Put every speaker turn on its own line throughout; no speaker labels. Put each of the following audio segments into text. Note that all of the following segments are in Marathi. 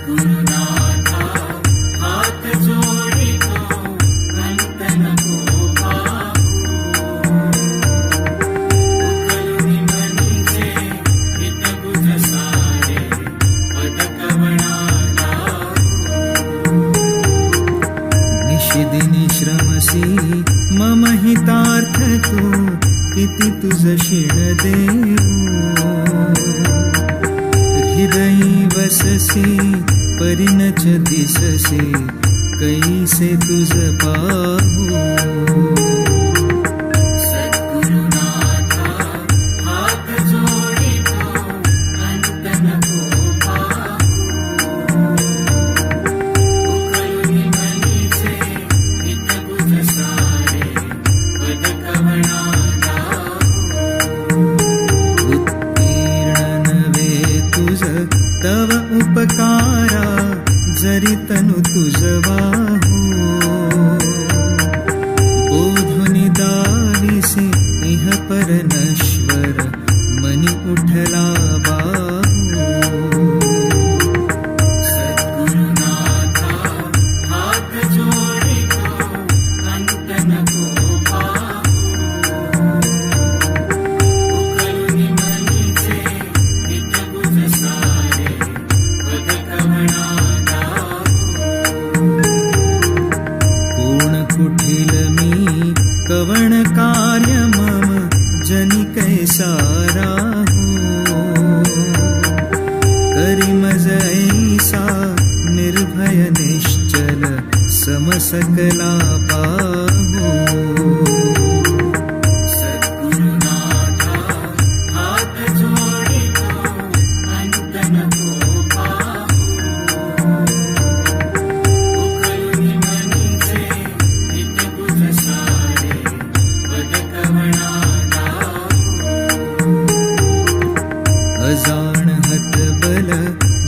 सद्गुरुनाथा हात जोडितो अंत नको पाहू उकलुनी मनीचे हित बुध सारे पदकवणा निशिदिनी श्रमसी मम हितार्थ तू किती तुझ शिण देऊ हृदयी वससी परिणच दिससी कैसे तुझ पाहू सद्गुरुनाथा हात जोडितो अंत नको पाहू उकलुनी मनीचे हित बुध सारे पदकवणा तव उपकारा जरी तनु तुझ वाहू बोधुनी दाविसी इह पर नश्वर मनी उठला बाहू सद्गुरुनाथा हात जोडितो अंत नको पाहू उकलुनी मनीचे हित बुध सारे पूर्ण कुठील मी कवण कार्य मम जनी कैसा राहू करी मज ऐसा निर्भय निश्चल समसकला पाहू सद्गुरुनाथा हात जोडितो अंत नको अजाण हतबल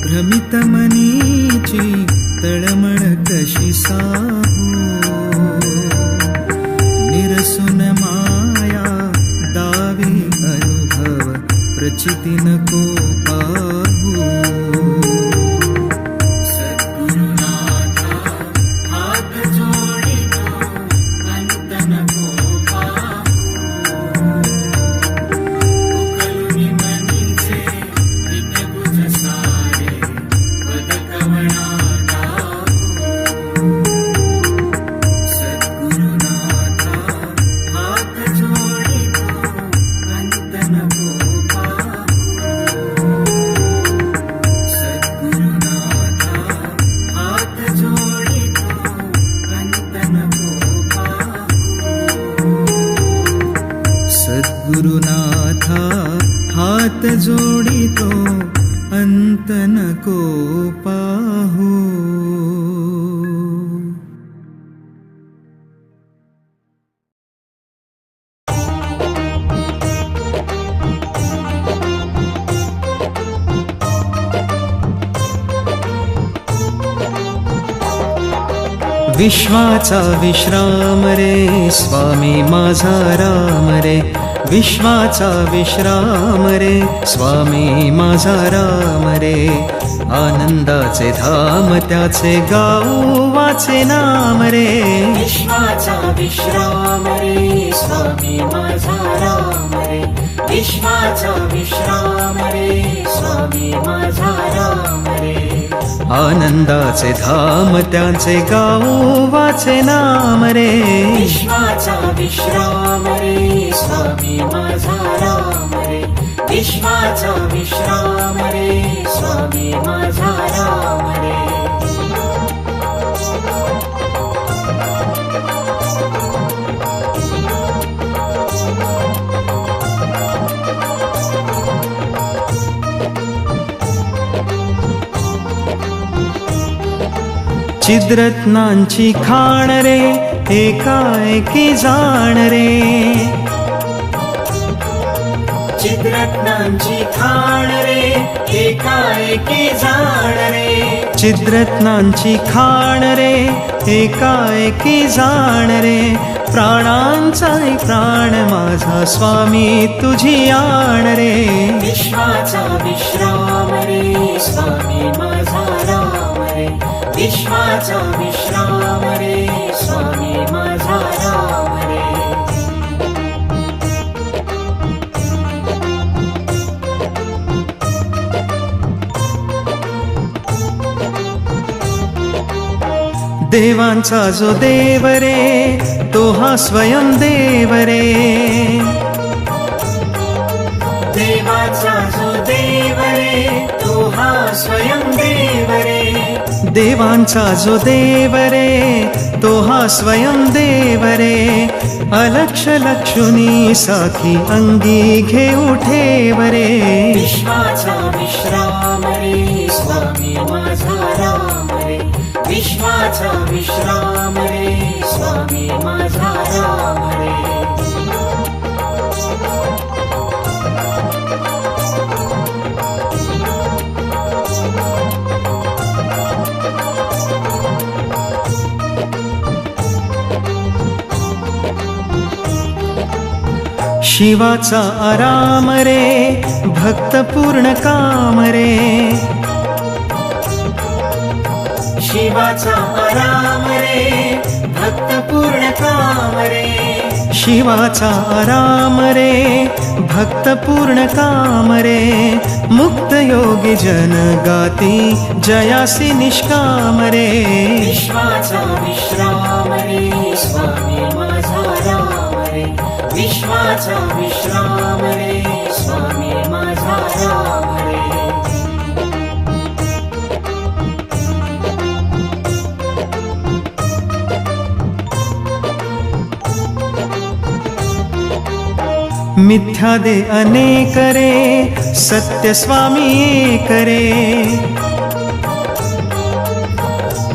भ्रमित मनीची तळमळ कशी साहू निरसुन माया दावी अनुभव प्रचिती नको पाहू सद्गुरुनाथा हात जोडितो अंत नको सद्गुरुनाथा हात जोडितो अंत नको पाहू विश्वाचा विश्राम रे स्वामी माझा राम रे विश्वाचा विश्राम रे स्वामी माझा राम रे आनंदाचे धाम त्याचे गाऊ वाचे नाम रे
विश्वाचा विश्राम रे स्वामी माझा राम रे विश्वाचा विश्राम रे स्वामी माझा राम रे
आनंदाचे धाम त्याचे गाऊ वाचे नाम रे
विश्वाचा विश्राम रे स्वामी माझा राम रे विश्वाचा विश्राम रे स्वामी माझा राम रे
चिद्रत्नांची खाण रे एकाएकी जाण रे
चिद्रत्नांची खाण रे एकाएकी जाण रे
चिद्रत्नांची खाण रे एकाएकी जाण रे प्राणांचा प्राण माझा स्वामी तुझी आण रे
विश्वाचा विश्राम रे स्वामी माझा राम विश्वाचा विश्राम रे स्वामी माझा राम रे.
देवांचा जो देव रे तो हा स्वयं देव रे.
देवाचा जो देव रे तो हा स्वयं देव रे.
देवांचा जो देव रे तो हा स्वयं देव रे. अलक्ष लक्षुनी साखी अंगी घेऊ ठेव रे.
विश्वाचा विश्राम रे स्वामी माझा राम रे. विश्वाचा विश्राम रे स्वामी माझा राम रे.
शिवाचा आराम रे भक्त पूर्ण काम रे.
शिवाचा आराम रे भक्त पूर्ण काम रे.
शिवाचा आराम रे भक्त पूर्ण काम रे. मुक्त योगी जन गाती जयासी निष्काम रे.
विश्वाचा विश्राम रे स्वामी माझा राम रे. विश्वाचा विश्राम रे स्वामी माझा राम रे.
मिथ्या दे अनेक रे सत्य स्वामी एक रे.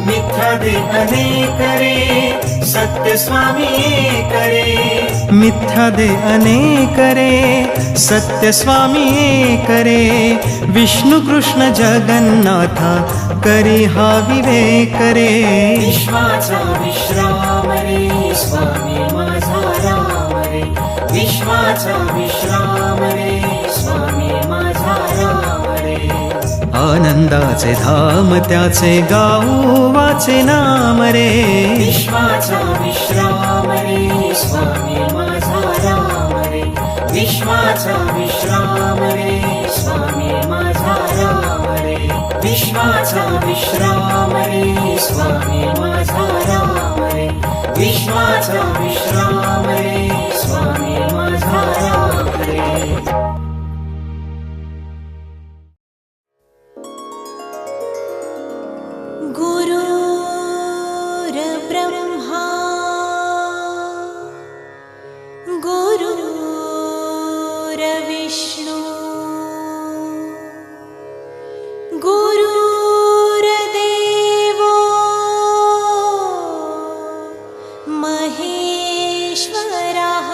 मिथ्या दे अनेक रे सत्य स्वामी एक रे.
मिथ्या दे अनेक रे सत्य स्वामी एक रे. विष्णु कृष्ण जगन्नाथा करी हा विवेक रे.
विश्वाचा विश्राम रे स्वामी माझा राम रे. विश्वाचा विश्राम रे स्वामी माझा राम रे.
आनंदाचे धाम त्याचे गाऊ वाचे नाम रे.
विश्वाचा विश्राम रे स्वामी माझा राम रे. विश्वाचा विश्राम रे स्वामी माझा राम रे. विश्वाचा विश्राम रे स्वामी माझा राम रे. विश्वाचा विश्राम रे स्वामी माझा राम रे.
गुरुर्ब्रह्मा गुरुर्विष्णु गुरुर्देवो महेश्वरः.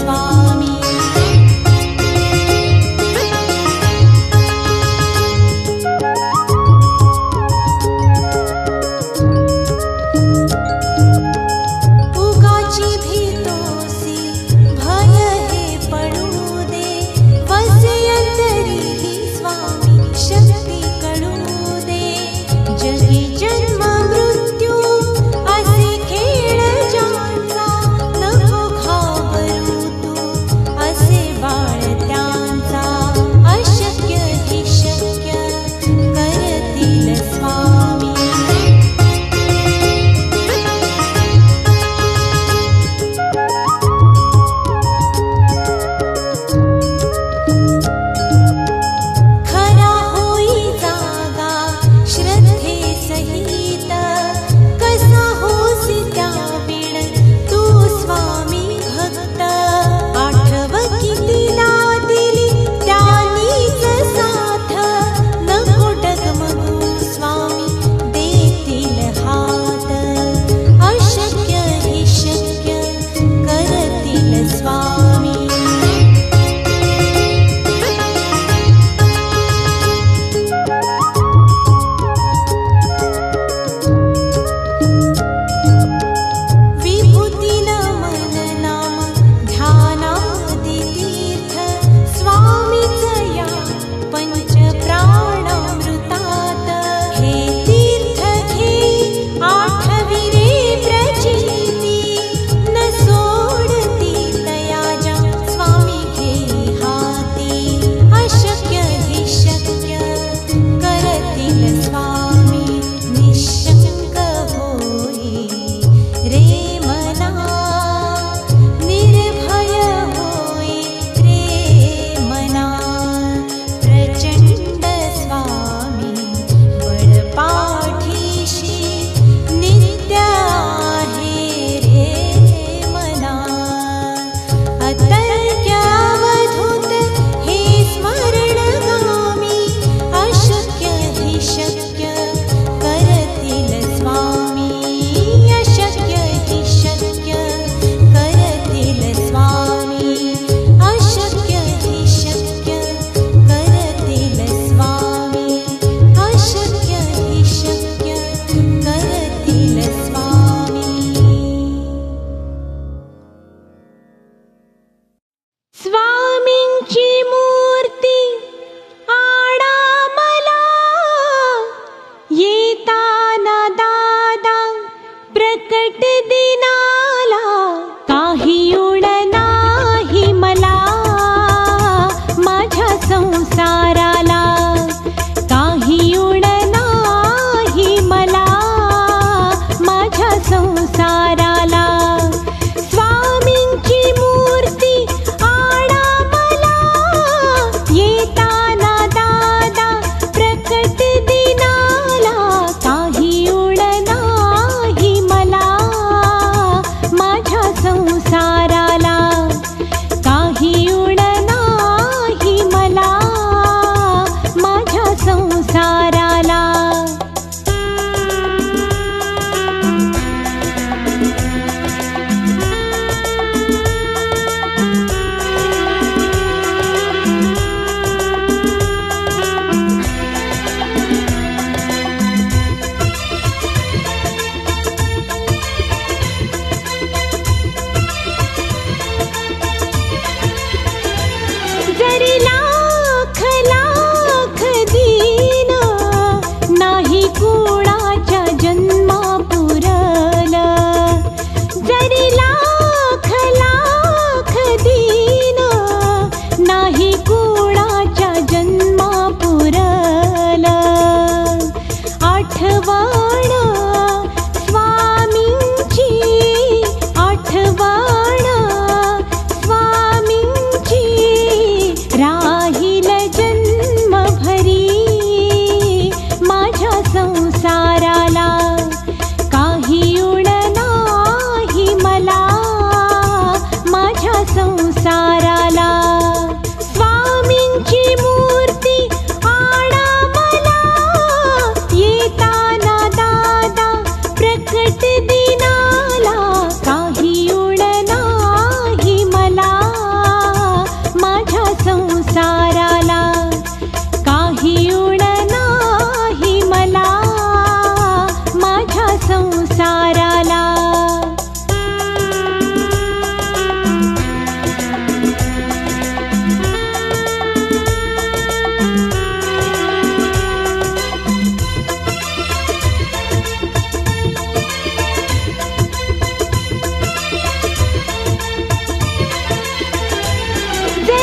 स्वामी उगाची भीतोसी भय हे पडू दे वसे अंतरी ही स्वामी शक्ती कळू दे जगी जन्म मृत्यू असे खेळ ज्यांचा नको घाबरू तू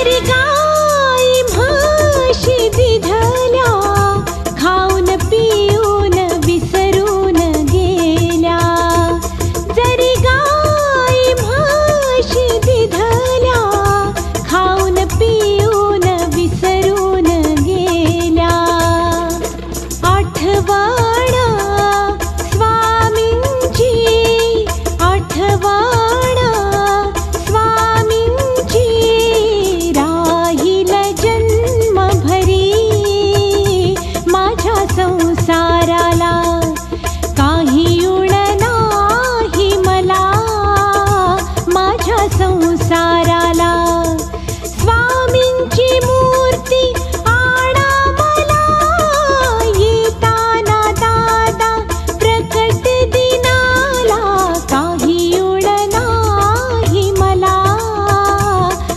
जरी गाई म्हशी दिधल्या खाऊन पिऊन विसरून गेल्या जरी गाई म्हशी दिधल्या खाऊन पिऊन विसरून गेल्या आठवण स्वामींची आठवण स्वामींची राहील जन्मभरी माझ्या संसाराला काही उण नाही मला माझ्या संसाराला स्वामींची मूर्ती आणा मला येताना दादा प्रकट दिनाला काही उण नाही मला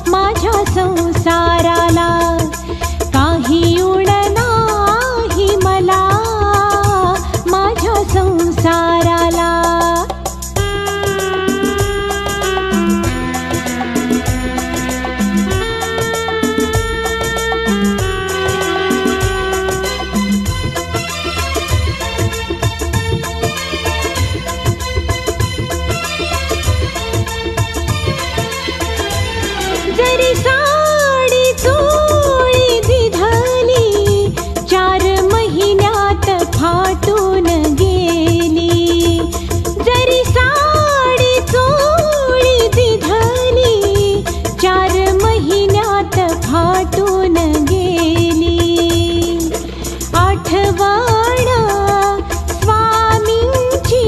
माझ्या संसाराला काही उण नाही मला माझ्या संसाराला जरी साडी चोळी दिधली 4 महिन्यात फाटून गेली जरी साडी चोळी दिधली 4 महिन्यात फाटून गेली आठवण स्वामींची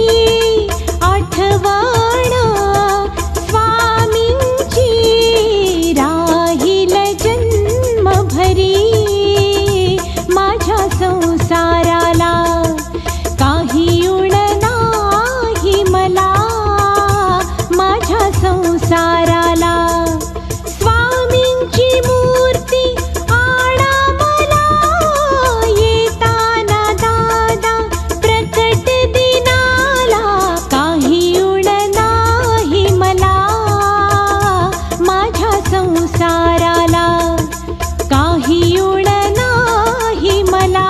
आठवण स्वामींची राहील जन्मभरी माझ्या संसाराला काही उण नाही मला माझ्या संसाराला स्वामींची मूर्ती आणा मला येताना दादा प्रकट दिनाला काही उण नाही मला माझ्या संसाराला काही उण नाही मला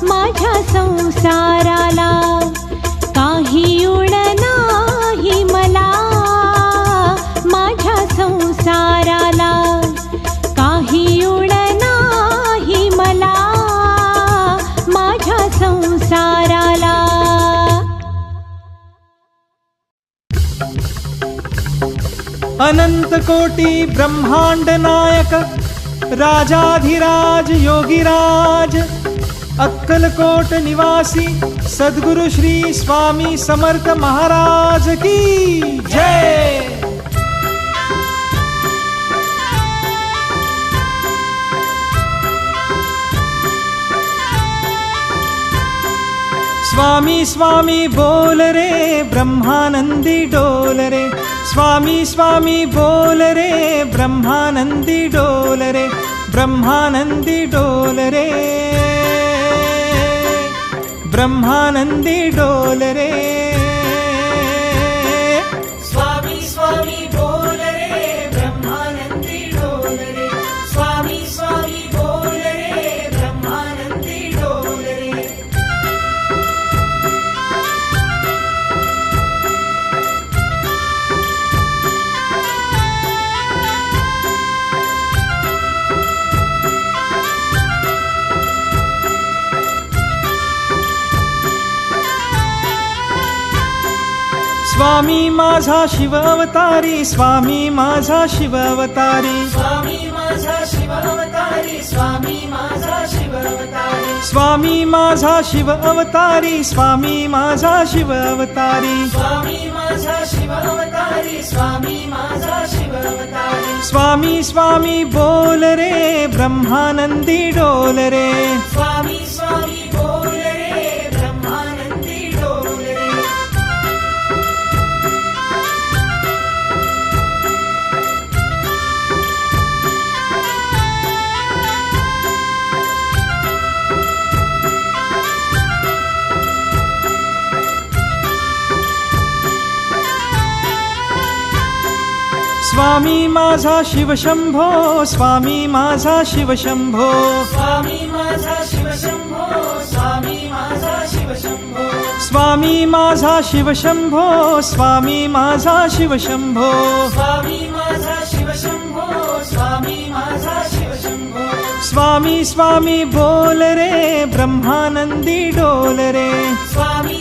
माझ्या संसाराला काही उण नाही मला माझ्या संसाराला काही उण नाही मला माझ्या संसाराला
अनंत कोटी ब्रह्मांड नायक राजाधिराज योगीराज अक्कलकोट निवासी सद्गुरु श्री स्वामी समर्थ महाराज की जय। स्वामी स्वामी बोल रे ब्रह्मानंदी डोल रे स्वामी स्वामी बोल रे ब्रह्मानंदी डोल रे ब्रह्मानंदी डोल रे ब्रह्मानंदी डोल रे
स्वामी स्वामी बोल रे ब्रह्मानंदी डोल रे स्वामी स्वामी बोल रे ब्रह्मानंदी डोल रे
स्वामी माझा शिव अवतारी स्वामी माझा शिव अवतारी
स्वामी माझा शिव अवतारी स्वामी माझा शिव अवतारी
स्वामी माझा शिव अवतारी स्वामी माझा शिव अवतारी
स्वामी माझा शिव अवतारी स्वामी माझा शिव अवतारी
स्वामी स्वामी बोल रे ब्रह्मानंदी डोल रे
स्वामी स्वामी बोल रे ब्रह्मानंदी डोल रे
स्वामी स्वामी माझा शिवशंभो स्वामी माझा शिवशंभो
स्वामी माझा शिवशंभो स्वामी माझा शिवशंभो
स्वामी माझा शिवशंभो स्वामी माझा शिवशंभो
स्वामी माझा शिवशंभो स्वामी माझा शिवशंभो
स्वामी स्वामी बोल रे ब्रह्मानंदी डोल रे
स्वामी